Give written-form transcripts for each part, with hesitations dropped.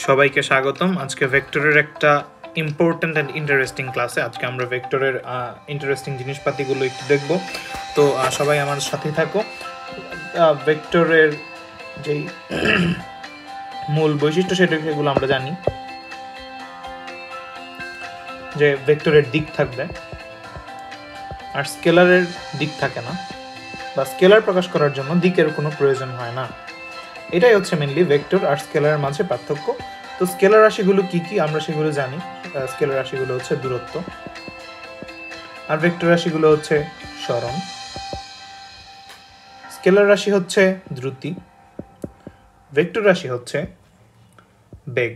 সবাইকে স্বাগতম। আজকে ভেক্টরের একটা ইম্পর্ট্যান্ট অ্যান্ড ইন্টারেস্টিং ক্লাসে। আজকে আমরা ভেক্টরের ইন্টারেস্টিং জিনিসপাতিগুলো একটু দেখব। তো সবাই আমার সাথে থাকো। ভেক্টরের যেই মূল বৈশিষ্ট্য সেগুলো আমরা জানি, যে ভেক্টরের দিক থাকবে আর স্কেলারের দিক থাকে না, বা স্কেলার প্রকাশ করার জন্য দিকের কোনো প্রয়োজন হয় না। এটাই হচ্ছে মেনলি ভেক্টর আর স্কেলারের মাঝে পার্থক্য। তো স্কেলার রাশিগুলো কি কি আমরা সেগুলো জানি। স্কেলার রাশিগুলো হচ্ছে দূরত্ব, আর ভেক্টর রাশিগুলো হচ্ছে সরণ। স্কেলার রাশি হচ্ছে দ্রুতি, ভেক্টর রাশি হচ্ছে বেগ।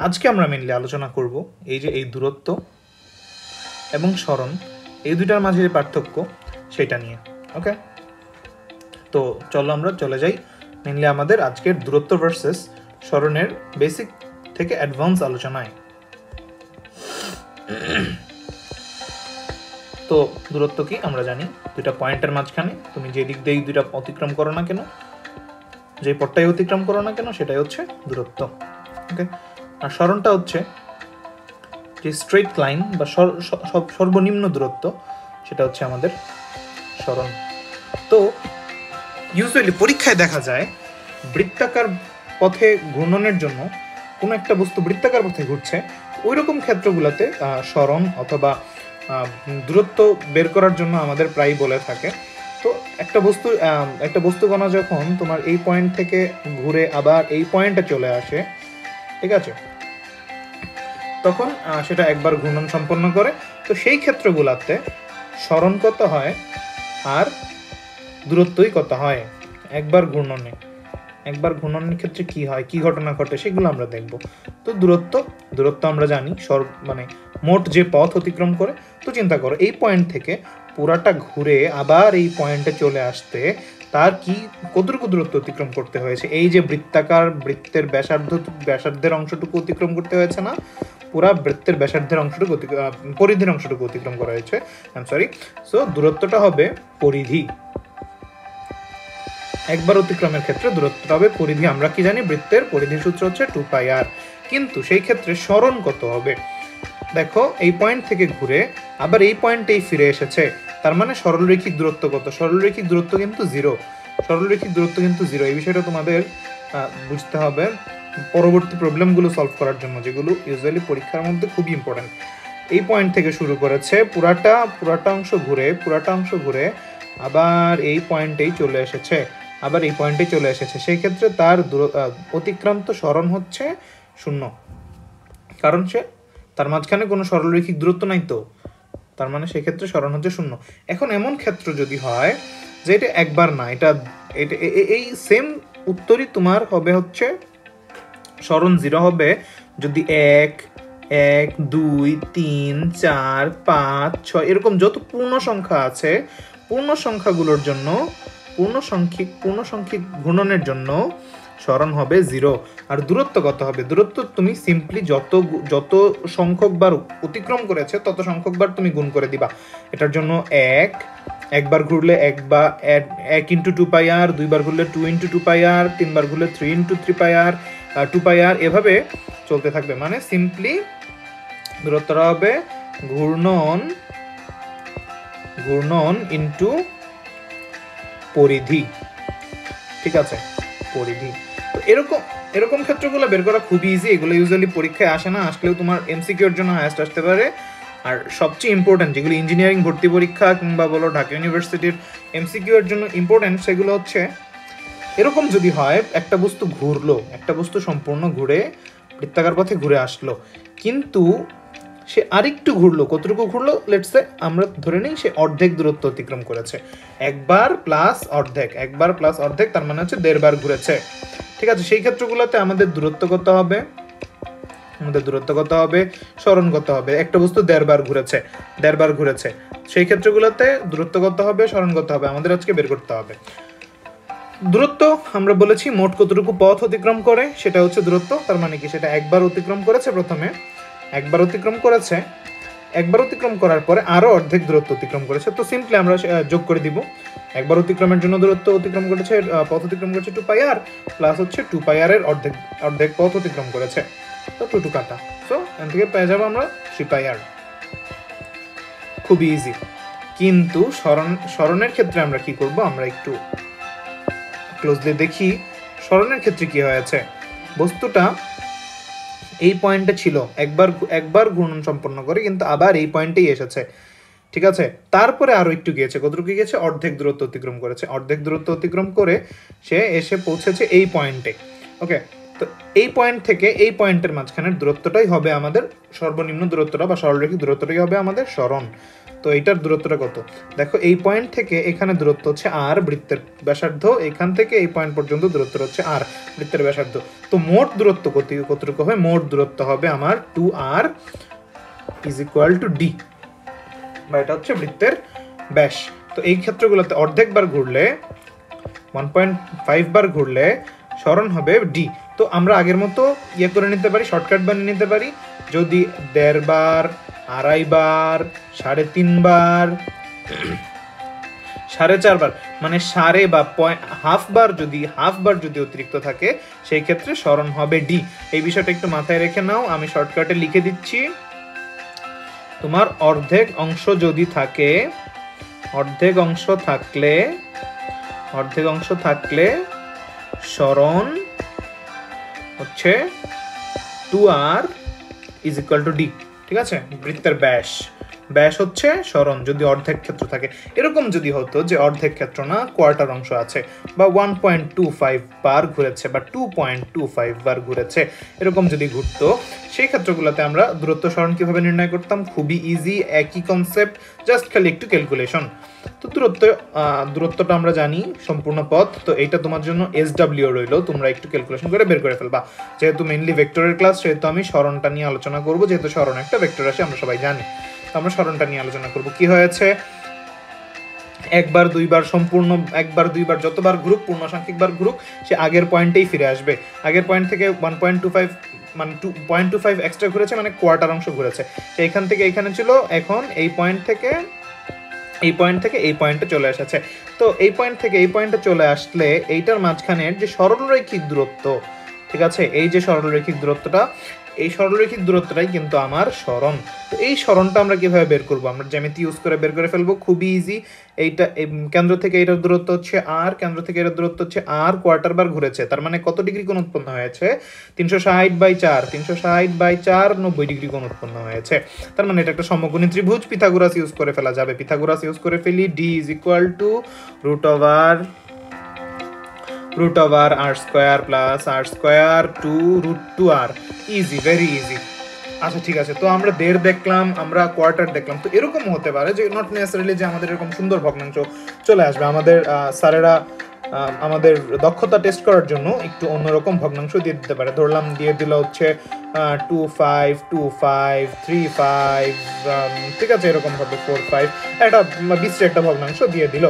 আজকে আমরা মেনলি আলোচনা করব এই দূরত্ব এবং সরণ, এই দুইটার মাঝে যে পার্থক্য সেটা নিয়ে। ওকে, তো চলো আমরা চলে যাই মেনলি আমাদের আজকের দূরত্ব ভার্সেস সরণের বেসিক থেকে অ্যাডভান্স আলোচনায়। তো দূরত্ব কি আমরা জানি, দুইটা পয়েন্টের মাঝখানে তুমি যে দিক দিয়ে দুইটা অতিক্রম করো না কেন, যে পথটাই অতিক্রম করো না কেন, সেটাই হচ্ছে দূরত্ব। ওকে, আর সরণটা হচ্ছে যে স্ট্রেট লাইন বা সর্বনিম্ন দূরত্ব, সেটা হচ্ছে আমাদের সরণ। তো ইউজুয়ালি পরীক্ষায় দেখা যায় বৃত্তাকার পথে ঘূর্ণনের জন্য কোনো একটা বস্তু বৃত্তাকার পথে ঘুরছে, ওই রকম ক্ষেত্রগুলোতে সরণ অথবা দূরত্ব বের করার জন্য আমাদের প্রায় বলে থাকে। তো একটা বস্তু কণা যখন তোমার এই পয়েন্ট থেকে ঘুরে আবার এই পয়েন্টে চলে আসে, ঠিক আছে, তখন সেটা একবার ঘূর্ণন সম্পন্ন করে। তো সেই ক্ষেত্রগুলোতে সরণ কত হয় আর দূরত্বই কত হয় একবার ঘূর্ণনের ক্ষেত্রে কি হয়, কি ঘটনা ঘটে, সেগুলো আমরা দেখব। তো দূরত্ব আমরা জানি মানে মোট যে পথ অতিক্রম করে। তো চিন্তা করো, এই পয়েন্ট থেকে পুরাটা ঘুরে আবার এই পয়েন্টে চলে আসতে তার কতটুকু দূরত্ব অতিক্রম করতে হয়েছে। এই যে বৃত্তের ব্যাসার্ধের অংশটুকু অতিক্রম করতে হয়েছে না, পুরা বৃত্তের ব্যাসার্ধের অংশটুকু পরিধির অংশটুকু অতিক্রম করা হয়েছে। সো দূরত্বটা হবে পরিধি। একবার অতিক্রমের ক্ষেত্রে দূরত্বটা হবে পরিধি। আমরা কি জানি, বৃত্তের পরিধির সূত্র হচ্ছে 2πr। কিন্তু সেই ক্ষেত্রে সরণ কত হবে? দেখো, এই পয়েন্ট থেকে ঘুরে আবার এই পয়েন্টেই ফিরে এসেছে, তার মানে সরলরৈখিক দূরত্ব কত? সরলরৈখিক দূরত্ব কিন্তু জিরো। এই বিষয়টা তোমাদের বুঝতে হবে পরবর্তী প্রবলেমগুলো সলভ করার জন্য, যেগুলো ইউজুয়ালি পরীক্ষার মধ্যে খুবই ইম্পর্টেন্ট। এই পয়েন্ট থেকে শুরু করেছে, পুরাটা অংশ ঘুরে আবার এই পয়েন্টেই চলে এসেছে, সেই ক্ষেত্রে তার অতিক্রান্ত সরণ হচ্ছে 0, কারণ তার মাঝখানে কোনো সরলরৈখিক দূরত্ব নাই, তো তার মানে সেক্ষেত্রে সরণ হচ্ছে 0। এখন এমন ক্ষেত্র যদি হয় যে এটা একবার না, এটা এই সেম উত্তরই তোমার হবে হচ্ছে সরণ 0 হবে যদি 1, 1, 2, 3, 4, 5, 6 এরকম যত পূর্ণ সংখ্যা আছে, পূর্ণ সংখ্যাগুলোর জন্য পূর্ণ সংখ্যিক ঘূর্ণনের জন্য সরণ হবে 0। আর দূরত্ব কত হবে? দূরত্ব তুমি সিম্পলি যত সংখ্যক বার অতিক্রম করেছে তত সংখ্যক বার তুমি গুণ করে দিবা। এটার জন্য একবার ঘুরলে 1 ইন্টু 2πr, দুইবার ঘুরলে 2 ইন্টু 2πr, তিনবার ঘুরলে 3 ইন্টু 3πr, 2πr, এভাবে চলতে থাকবে। মানে সিম্পলি দূরত্বটা হবে ঘূর্ণন ইন্টু পরিধি। ঠিক আছে, পরিধি। তো এরকম ক্ষেত্রগুলো বের করা খুবই ইজি। এগুলো ইউজুয়ালি পরীক্ষায় আসে না, আসলেও তোমার এমসিকিউর জন্য হায়েস্ট আসতে পারে। আর সবচেয়ে ইম্পর্টেন্ট যেগুলো ইঞ্জিনিয়ারিং ভর্তি পরীক্ষা কিংবা বলো ঢাকা ইউনিভার্সিটির এমসিকিউর জন্য ইম্পর্টেন্ট, সেগুলো হচ্ছে এরকম যদি হয়, একটা বস্তু সম্পূর্ণ ঘুরে বৃত্তাকার পথে ঘুরে আসলো, কিন্তু সে আরেকটু ঘুরলো। কতটুকু ঘুরলো? লেটস সে আমরা ধরে নিই সে অর্ধেক দূরত্ব অতিক্রম করেছে। একবার প্লাস অর্ধেক, তার মানে হচ্ছে 1.5 বার ঘুরেছে। ঠিক আছে, সেই ক্ষেত্রগুলোতে আমাদের দূরত্ব কত হবে? সরণ কত হবে? একটা বস্তু 1.5 বার ঘুরেছে, সেই ক্ষেত্রগুলোতে দূরত্ব কত হবে, সরণ কত হবে, আমাদের আজকে বের করতে হবে। দূরত্ব আমরা বলেছি মোট কতটুকু পথ অতিক্রম করে, সেটা হচ্ছে দূরত্ব। তার মানে কি, সেটা একবার অতিক্রম করেছে, প্রথমে একবার অতিক্রম করেছে, একবার অতিক্রম করার পরে আরো অর্ধেক দূরত্ব অতিক্রম করেছে। তো সিম্পলি আমরা যোগ করে দিব, একবার অতিক্রমের জন্য দূরত্ব অতিক্রম করেছে, পথ অতিক্রম করেছে 2πr প্লাস হচ্ছে 2πr এর অর্ধেক পথ অতিক্রম করেছে, তো 2 কাটা। তো এখান থেকে পেয়ে যাবো আমরা 3πr। খুবই ইজি। কিন্তু সরণের ক্ষেত্রে আমরা কি করব, আমরা একটু ক্লোজলি দেখি সরণের ক্ষেত্রে কি হয়েছে। বস্তুটা এই পয়েন্টে ছিল, একবার ঘূর্ণন সম্পন্ন করে কিন্তু আবার এই পয়েন্টেই এসেছে, ঠিক আছে। তারপরে আরো একটু গিয়েছে, কতটুকু গিয়েছে, অর্ধেক দূরত্ব অতিক্রম করেছে, অর্ধেক দূরত্ব অতিক্রম করে সে এসে পৌঁছেছে এই পয়েন্টে। ওকে, তো এই পয়েন্ট থেকে এই পয়েন্টের মাঝখানের দূরত্বটাই হবে আমাদের সর্বনিম্ন দূরত্বটা বা সরলরেখিক দূরত্বটাই হবে আমাদের সরণ। তো এইটার দূরত্বটা কত দেখো, এই পয়েন্ট থেকে এখানে দূরত্ব হচ্ছে আর, বৃত্তের ব্যাসার্ধ এখান থেকে এই পয়েন্ট পর্যন্ত দূরত্ব হচ্ছে আর, বৃত্তের ব্যাসার্ধ। তো মোট দূরত্ব কতটুকু হবে, মোট দূরত্ব হবে আমার 2r is equal to D, বা এটা হচ্ছে বৃত্তের ব্যাস। তো এই ক্ষেত্রগুলোতে অর্ধেক বার ঘুরলে 1.5 বার ঘুরলে সরণ হবে ডি। তো আমরা আগের মতো ইয়ে করে নিতে পারি, শর্টকাট বানিয়ে নিতে পারি। যদি 1.5 বার, 2.5 বার, 3.5 বার, 4.5 বার, মানে সাড়ে বা হাফ বার যদি অতিরিক্ত থাকে সেই ক্ষেত্রে সরণ হবে ডি। এই বিষয়টা একটু মাথায় রেখে নাও, আমি শর্টকাটে লিখে দিচ্ছি। তোমার অর্ধেক অংশ যদি থাকে, অর্ধেক অংশ থাকলে সরণ হচ্ছে 2r is equal to D, ঠিক আছে। বৃত্তের ব্যাস হচ্ছে সরণ যদি অর্ধেক ক্ষেত্র থাকে। এরকম যদি হতো যে অর্ধেক ক্ষেত্র না, কোয়ার্টার অংশ আছে, বা 1.25 বার ঘুরেছে বা 2.25 বার ঘুরেছে, এরকম যদি ঘুরতো, সেই ক্ষেত্রগুলোতে আমরা দূরত্ব সরণ কিভাবে নির্ণয় করতাম, খুবই ইজি, একই কনসেপ্ট, জাস্ট খালি একটু ক্যালকুলেশন। তো দূরত্বটা আমরা জানি, সম্পূর্ণ পথ। তো এইটা তোমার জন্য SW রইলো, তোমরা একটু ক্যালকুলেশন করে বের করে ফেলবা। যেহেতু মেইনলি ভেক্টরের ক্লাস, সেহেতু আমি সরণটা নিয়ে আলোচনা করব, যেহেতু সরণ একটা ভেক্টর রাশি আমরা সবাই জানি। তো আমরা সরণটা নিয়ে আলোচনা করব। কি হয়েছে, একবার দুইবার যতবার ঘুরুক, পূর্ণ সাংখ্যিক বার ঘুরুক, সে আগের পয়েন্টেই ফিরে আসবে। আগের পয়েন্ট থেকে 1.25 মানে 2.25 এক্সট্রা ঘুরেছে, মানে কোয়ার্টার অংশ ঘুরেছে। এখান থেকে এখানে ছিল, এখন এই পয়েন্ট থেকে এই পয়েন্টে চলে এসেছে। তো এই পয়েন্ট থেকে এই পয়েন্টে চলে আসলে এইটার মাঝখানের যে সরলরৈখিক দূরত্ব, ঠিক আছে, এই যে সরলরৈখিক দূরত্বটা, এই সরলরৈখিক দূরত্বটাই কিন্তু আমার সরণ। তো এই সরণটা আমরা কিভাবে বের করব, আমরা জ্যামিতি ইউজ করে বের করে ফেলবো, খুবই ইজি। এইটা কেন্দ্র থেকে এটার দূরত্ব হচ্ছে আর, কেন্দ্র থেকে এটার দূরত্ব হচ্ছে আর, কোয়ার্টার বার ঘুরেছে, তার মানে কত ডিগ্রি কোণ উৎপন্ন হয়েছে, 360/4 90 ডিগ্রি কোণ উৎপন্ন হয়েছে। তার মানে এটা একটা সমকোণী ত্রিভুজ। পিথাগোরাস ইউজ করে ফেলা যাবে, পিথাগোরাস ইউজ করে ফেলি। D is equal to root over r square plus r square to root 2r, easy, very easy. আচ্ছা ঠিক আছে, তো আমরা দেড় দেখলাম, আমরা কোয়ার্টার দেখলাম। তো এরকম হতে পারে যে নট নেসেসারিলি যে আমাদের এরকম সুন্দর ভগ্নাংশ চলে আসবে, আমাদের স্যারেরা আমাদের দক্ষতা টেস্ট করার জন্য একটু অন্যরকম ভগ্নাংশ দিয়ে দিতে পারে। ধরলাম দিয়ে দিল হচ্ছে 2.5 2.5 3.5, ঠিক আছে, এরকম ভাবে 4.5, একটা বিশ্রী একটা ভগ্নাংশ দিয়ে দিল,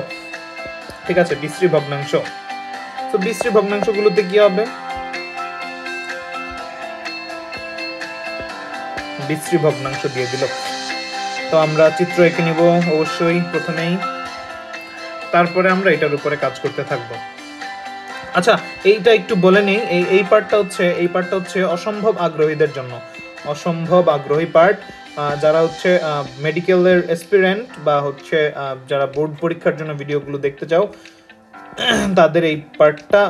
ঠিক আছে, বিশ্রী ভগ্নাংশ। তো বিশ্রী ভগ্নাংশগুলোতে কি হবে, বিশ্রী ভগ্নাংশ দিয়ে দিল। তো আমরা চিত্র এঁকে নিব অবশ্যই প্রথমেই, তারপরে আমরা এটার উপরে কাজ করতে থাকব। আচ্ছা, এইটা একটু বলে নিই, এই পার্টটা হচ্ছে অসম্ভব আগ্রহীদের জন্য, অসম্ভব আগ্রহী পার্ট। যারা হচ্ছে মেডিকেলের অ্যাসপিরেন্ট বা হচ্ছে যারা বোর্ড পরীক্ষার জন্য ভিডিওগুলো দেখতে চাও, তাদের এই পার্টটা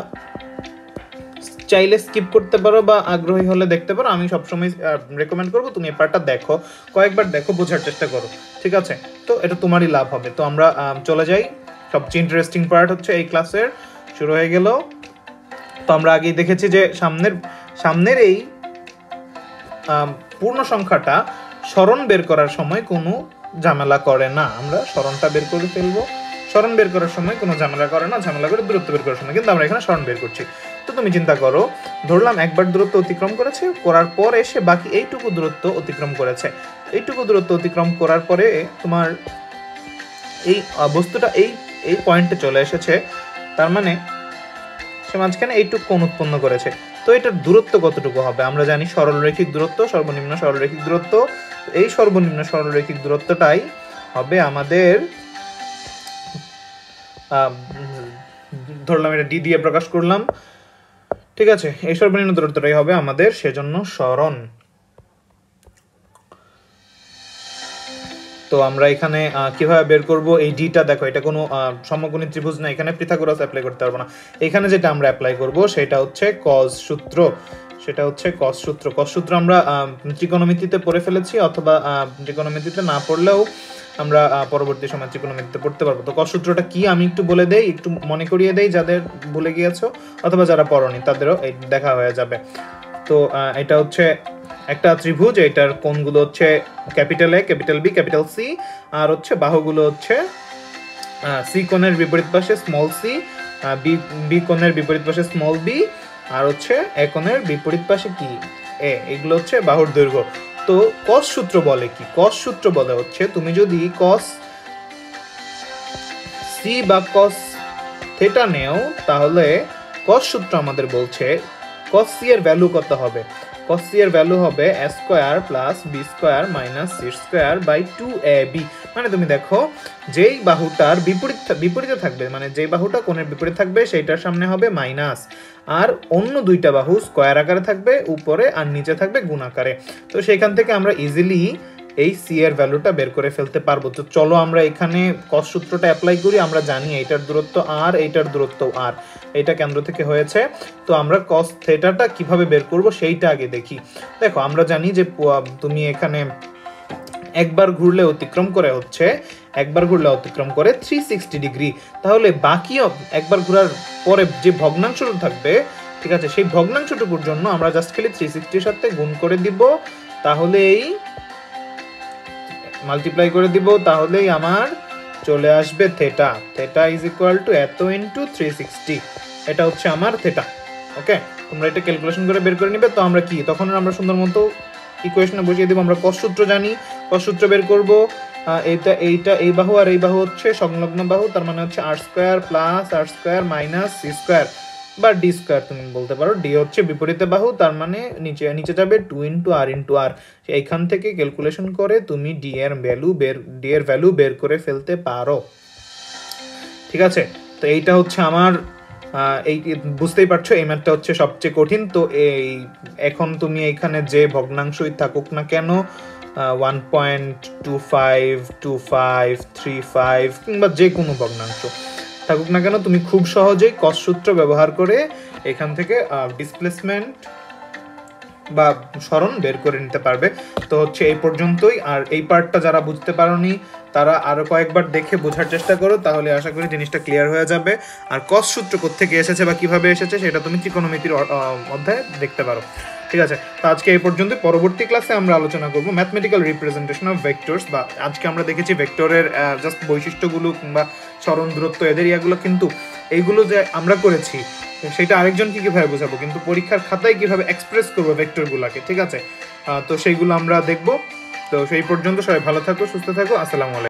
চাইলে স্কিপ করতে পারো বা আগ্রহী হলে দেখতে পারো। আমি সবসময় রেকমেন্ড করবো তুমি এই পার্টটা দেখো, কয়েকবার দেখো, বোঝার চেষ্টা করো, ঠিক আছে। তো এটা তোমারই লাভ হবে। তো আমরা চলে যাই, সবচেয়ে ইন্টারেস্টিং পার্ট হচ্ছে এই ক্লাসের শুরু হয়ে গেল। তো আমরা আগেই দেখেছি যে সামনের এই পূর্ণ সংখ্যাটা সরণ বের করার সময় কোনো ঝামেলা করে না। আমরা সরণটা বের করে ফেলবো, সরণ বের করার সময় কোনো ঝামেলা করে না, ঝামেলা করে দূরত্ব বের করার সময়, কিন্তু আমরা এখানে সরণ বের করছি। তো তুমি চিন্তা করো, ধরলাম একবার দূরত্ব অতিক্রম করেছে, করার পর এসে বাকি এইটুকু দূরত্ব অতিক্রম করেছে। এইটুকু দূরত্ব অতিক্রম করার পরে তোমার এই বস্তুটা এই পয়েন্টে চলে এসেছে, তার মানে সে মাঝখানে এইটুকু কোণ উৎপন্ন করেছে। তো এটার দূরত্ব কতটুকু হবে? আমরা জানি সরলরৈখিক দূরত্ব, সর্বনিম্ন সরলরৈখিক দূরত্ব। এই সর্বনিম্ন সরলরৈখিক দূরত্বটাই হবে আমাদের, ধরলাম এটা ডি দিয়ে প্রকাশ করলাম, ঠিক আছে? এই সর্বনিম্ন দূরত্বটাই হবে আমাদের সেজন্য সরণ। তো আমরা এখানে কিভাবে বের করব এই ডিটা? দেখো এটা কোনো সমকোণী ত্রিভুজ না, এখানে পিথাগোরাস অ্যাপ্লাই করতে পারবো না। এখানে যেটা আমরা অ্যাপ্লাই করব সেটা হচ্ছে কস সূত্র। কস সূত্র আমরা ত্রিকোণমিতিতে পড়ে ফেলেছি, অথবা ত্রিকোণমিতিতে না পড়লেও আমরা পরবর্তী সময় ত্রিকোণমিতিতে পড়তে পারবো। তো কস সূত্রটা কি আমি একটু বলে দেই, একটু মনে করিয়ে দেই যাদের ভুলে গিয়েছো, অথবা যারা পড়োনি তাদেরও দেখা হয়ে যাবে। তো এটা হচ্ছে একটা ত্রিভুজ, এটার কোণগুলো হচ্ছে capital A, capital B, capital C, আর হচ্ছে বাহুগুলো হচ্ছে সি কোণের বিপরীত পাশে স্মল সি, বি কোণের বিপরীত পাশে স্মল বি, আর হচ্ছে এ কোণের বিপরীত পাশে কি এ। এগুলো হচ্ছে বাহুর দৈর্ঘ্য। তো কস সূত্র বলে কি? কস সূত্র বলে হচ্ছে তুমি যদি কস সি বা কস থেটা নেও, তাহলে কস সূত্র আমাদের বলছে কস সি এর ভ্যালু কত হবে? কস সি এর ভ্যালু হবে a square plus b square minus c square by 2ab। মানে তুমি দেখো যেই বাহুটার বিপরীতে থাকবে, মানে যেই বাহুটা কোণের বিপরীতে থাকবে সেইটার সামনে হবে মাইনাস, আর অন্য দুইটা বাহু স্কয়ার আকারে থাকবে উপরে, আর নিচে থাকবে গুণ আকারে। তো সেখান থেকে আমরা ইজিলি এই সি এর ভ্যালুটা বের করে ফেলতে পারবো। তো চলো আমরা এখানে কস সূত্রটা অ্যাপ্লাই করি। আমরা জানি এইটার দূরত্ব আর, এইটার দূরত্ব আর, এটা কেন্দ্র থেকে হয়েছে। তো আমরা কস থেটাটা কিভাবে বের করব সেইটা আগে দেখি। দেখো আমরা জানি যে তুমি এখানে একবার ঘুরলে অতিক্রম করে 360 ডিগ্রি। তাহলে বাকি একবার ঘোরার পরে যে ভগ্নাংশটা থাকবে, ঠিক আছে, সেই ভগ্নাংশটুকুর জন্য আমরা জাস্ট খালি 360 এর সাথে গুণ করে দিব, তাহলেই মাল্টিপ্লাই করে দিব, তাহলেই আমার চলে আসবে theta. Theta is equal to এত ইনটু 360। এটা হচ্ছে আমার থেটা। ওকে, তোমরা এটা ক্যালকুলেশন করে বের করে নিবে। তো আমরা কি তখন আমরা সুন্দর মতো ইকুয়েশনে বসিয়ে দেব। আমরা কস সূত্র জানি, কস সূত্র বের করব। এইটা এই বাহু আর এই বাহু হচ্ছে সংলগ্ন বাহু, তার মানে হচ্ছে আর স্কয়ার প্লাস আর স্কয়ার মাইনাস সি স্কয়ার বা ডি স্কয়ার তুমি বলতে পারো। ডি হচ্ছে বিপরীতে বাহু, তার মানে নিচে যাবে 2 ইনটু আর। এইখান থেকে ক্যালকুলেশন করে তুমি ডি এর ভ্যালু বের করে ফেলতে পারো। ঠিক আছে, তো এইটা হচ্ছে আমার এই বুঝতেই পারছো এই ম্যাথটা হচ্ছে সবচেয়ে কঠিন। তো এই এখন তুমি এখানে যে ভগ্নাংশই থাকুক না কেন, 1.25, 25, 35 কিংবা যে কোনো ভগ্নাংশ থাকুক না কেন, তুমি খুব সহজেই কস সূত্র ব্যবহার করে এখান থেকে ডিসপ্লেসমেন্ট বা সরণ বের করে নিতে পারবে। তো হচ্ছে এই পর্যন্তই। আর এই পার্টটা যারা বুঝতে পারোনি তারা আরো কয়েকবার দেখে বোঝার চেষ্টা করো, তাহলে আশা করি জিনিসটা ক্লিয়ার হয়ে যাবে। আর কস সূত্র কোত্থেকে এসেছে বা কিভাবে এসেছে সেটা তুমি ত্রিকোণমিতির অধ্যায়ে দেখতে পারো। ঠিক আছে, তো আজকে এই পর্যন্ত। পরবর্তী ক্লাসে আমরা আলোচনা করব ম্যাথমেটিক্যাল রিপ্রেজেন্টেশন অফ ভেক্টরস। বা আজকে আমরা দেখেছি ভেক্টরের জাস্ট বৈশিষ্ট্যগুলো কিংবা সরণ দূরত্ব এদের ইয়াগুলো, কিন্তু এইগুলো যে আমরা করেছি সেটা আরেকজনকে কিভাবে বোঝাবো, কিন্তু পরীক্ষার খাতায় কিভাবে এক্সপ্রেস করবো ভেক্টরগুলোকে। ঠিক আছে, তো সেইগুলো আমরা দেখব। তো সেই পর্যন্ত সবাই ভালো থাকো, সুস্থ থাকো, আসসালামু আলাইকুম।